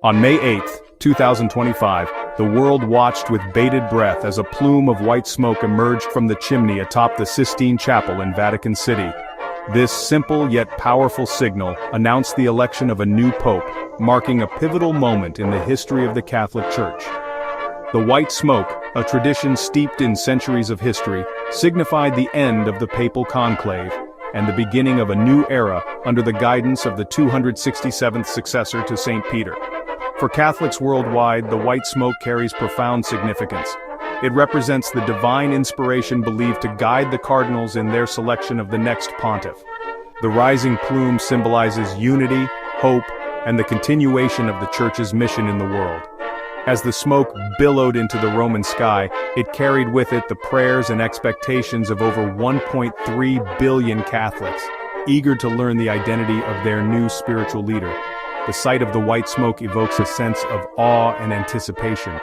On May 8, 2025, the world watched with bated breath as a plume of white smoke emerged from the chimney atop the Sistine Chapel in Vatican City. This simple yet powerful signal announced the election of a new pope, marking a pivotal moment in the history of the Catholic Church. The white smoke, a tradition steeped in centuries of history, signified the end of the papal conclave and the beginning of a new era under the guidance of the 267th successor to St. Peter. For Catholics worldwide, the white smoke carries profound significance. It represents the divine inspiration believed to guide the cardinals in their selection of the next pontiff. The rising plume symbolizes unity, hope, and the continuation of the Church's mission in the world. As the smoke billowed into the Roman sky, it carried with it the prayers and expectations of over 1.3 billion Catholics, eager to learn the identity of their new spiritual leader. The sight of the white smoke evokes a sense of awe and anticipation.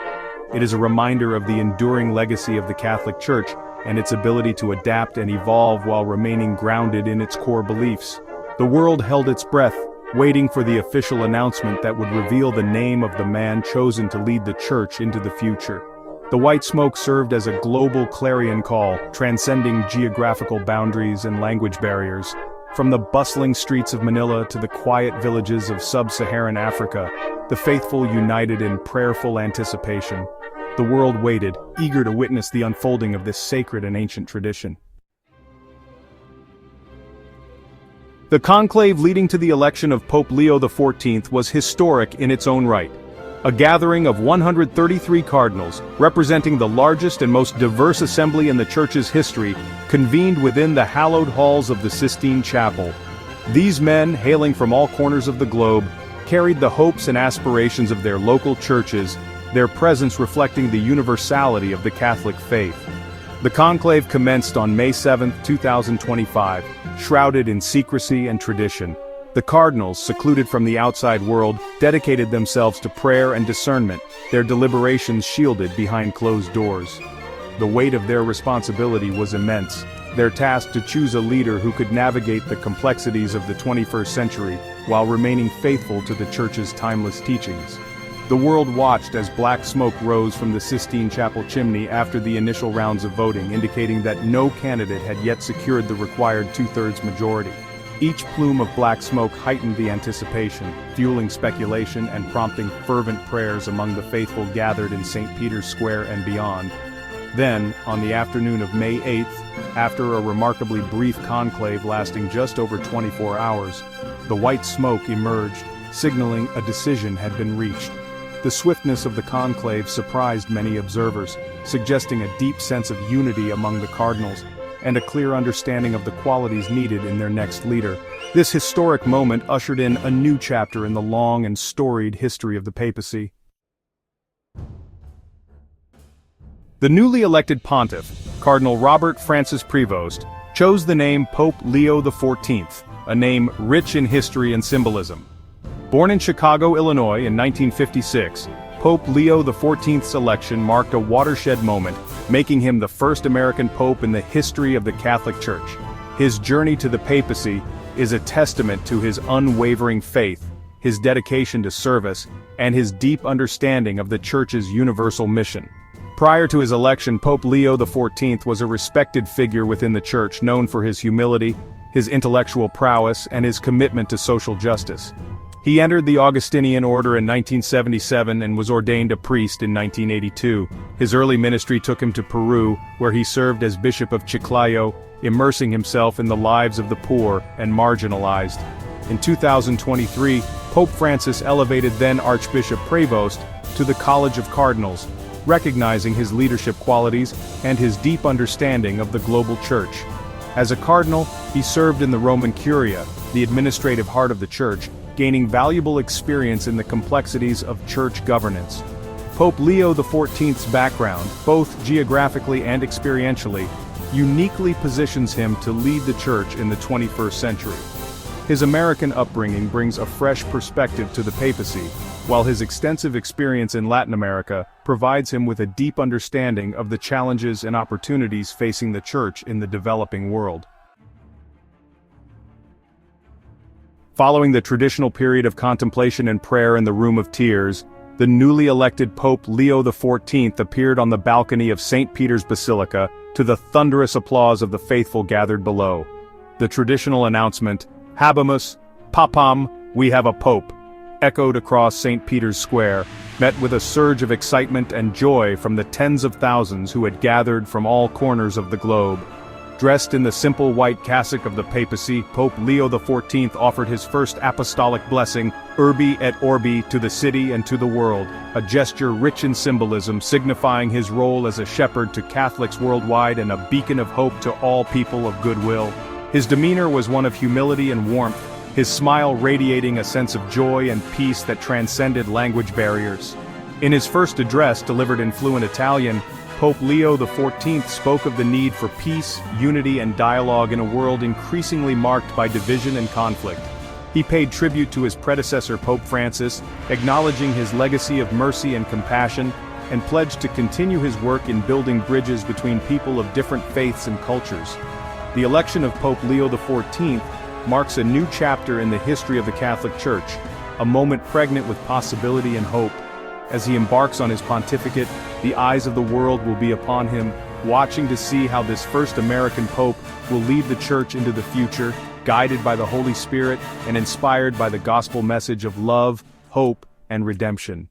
It is a reminder of the enduring legacy of the Catholic Church and its ability to adapt and evolve while remaining grounded in its core beliefs. The world held its breath, waiting for the official announcement that would reveal the name of the man chosen to lead the Church into the future. The white smoke served as a global clarion call, transcending geographical boundaries and language barriers. From the bustling streets of Manila to the quiet villages of sub-Saharan Africa, the faithful united in prayerful anticipation. The world waited, eager to witness the unfolding of this sacred and ancient tradition. The conclave leading to the election of Pope Leo XIV was historic in its own right. A gathering of 133 cardinals, representing the largest and most diverse assembly in the Church's history, convened within the hallowed halls of the Sistine Chapel. These men, hailing from all corners of the globe, carried the hopes and aspirations of their local churches, their presence reflecting the universality of the Catholic faith. The conclave commenced on May 7, 2025, shrouded in secrecy and tradition. The cardinals, secluded from the outside world, dedicated themselves to prayer and discernment, their deliberations shielded behind closed doors. The weight of their responsibility was immense, their task to choose a leader who could navigate the complexities of the 21st century while remaining faithful to the Church's timeless teachings. The world watched as black smoke rose from the Sistine Chapel chimney after the initial rounds of voting, indicating that no candidate had yet secured the required two-thirds majority. Each plume of black smoke heightened the anticipation, fueling speculation and prompting fervent prayers among the faithful gathered in St. Peter's Square and beyond. Then, on the afternoon of May 8th, after a remarkably brief conclave lasting just over 24 hours, the white smoke emerged, signaling a decision had been reached. The swiftness of the conclave surprised many observers, suggesting a deep sense of unity among the cardinals, and a clear understanding of the qualities needed in their next leader. This historic moment ushered in a new chapter in the long and storied history of the papacy. The newly elected pontiff, Cardinal Robert Francis Prevost, chose the name Pope Leo XIV, a name rich in history and symbolism. Born in Chicago, Illinois in 1956, Pope Leo XIV's election marked a watershed moment, making him the first American pope in the history of the Catholic Church. His journey to the papacy is a testament to his unwavering faith, his dedication to service, and his deep understanding of the Church's universal mission. Prior to his election, Pope Leo XIV was a respected figure within the Church, known for his humility, his intellectual prowess, and his commitment to social justice. He entered the Augustinian order in 1977 and was ordained a priest in 1982. His early ministry took him to Peru, where he served as Bishop of Chiclayo, immersing himself in the lives of the poor and marginalized. In 2023, Pope Francis elevated then Archbishop Prevost to the College of Cardinals, recognizing his leadership qualities and his deep understanding of the global Church. As a cardinal, he served in the Roman Curia, the administrative heart of the Church, gaining valuable experience in the complexities of church governance. Pope Leo XIV's background, both geographically and experientially, uniquely positions him to lead the Church in the 21st century. His American upbringing brings a fresh perspective to the papacy, while his extensive experience in Latin America provides him with a deep understanding of the challenges and opportunities facing the Church in the developing world. Following the traditional period of contemplation and prayer in the Room of Tears, the newly elected Pope Leo XIV appeared on the balcony of St. Peter's Basilica to the thunderous applause of the faithful gathered below. The traditional announcement, "Habemus Papam, we have a Pope," echoed across St. Peter's Square, met with a surge of excitement and joy from the tens of thousands who had gathered from all corners of the globe. Dressed in the simple white cassock of the papacy, Pope Leo XIV offered his first apostolic blessing, Urbi et Orbi, to the city and to the world, a gesture rich in symbolism signifying his role as a shepherd to Catholics worldwide and a beacon of hope to all people of goodwill. His demeanor was one of humility and warmth, his smile radiating a sense of joy and peace that transcended language barriers. In his first address delivered in fluent Italian, Pope Leo XIV spoke of the need for peace, unity and dialogue in a world increasingly marked by division and conflict. He paid tribute to his predecessor Pope Francis, acknowledging his legacy of mercy and compassion, and pledged to continue his work in building bridges between people of different faiths and cultures. The election of Pope Leo XIV marks a new chapter in the history of the Catholic Church, a moment pregnant with possibility and hope. As he embarks on his pontificate, the eyes of the world will be upon him, watching to see how this first American Pope will lead the Church into the future, guided by the Holy Spirit and inspired by the gospel message of love, hope, and redemption.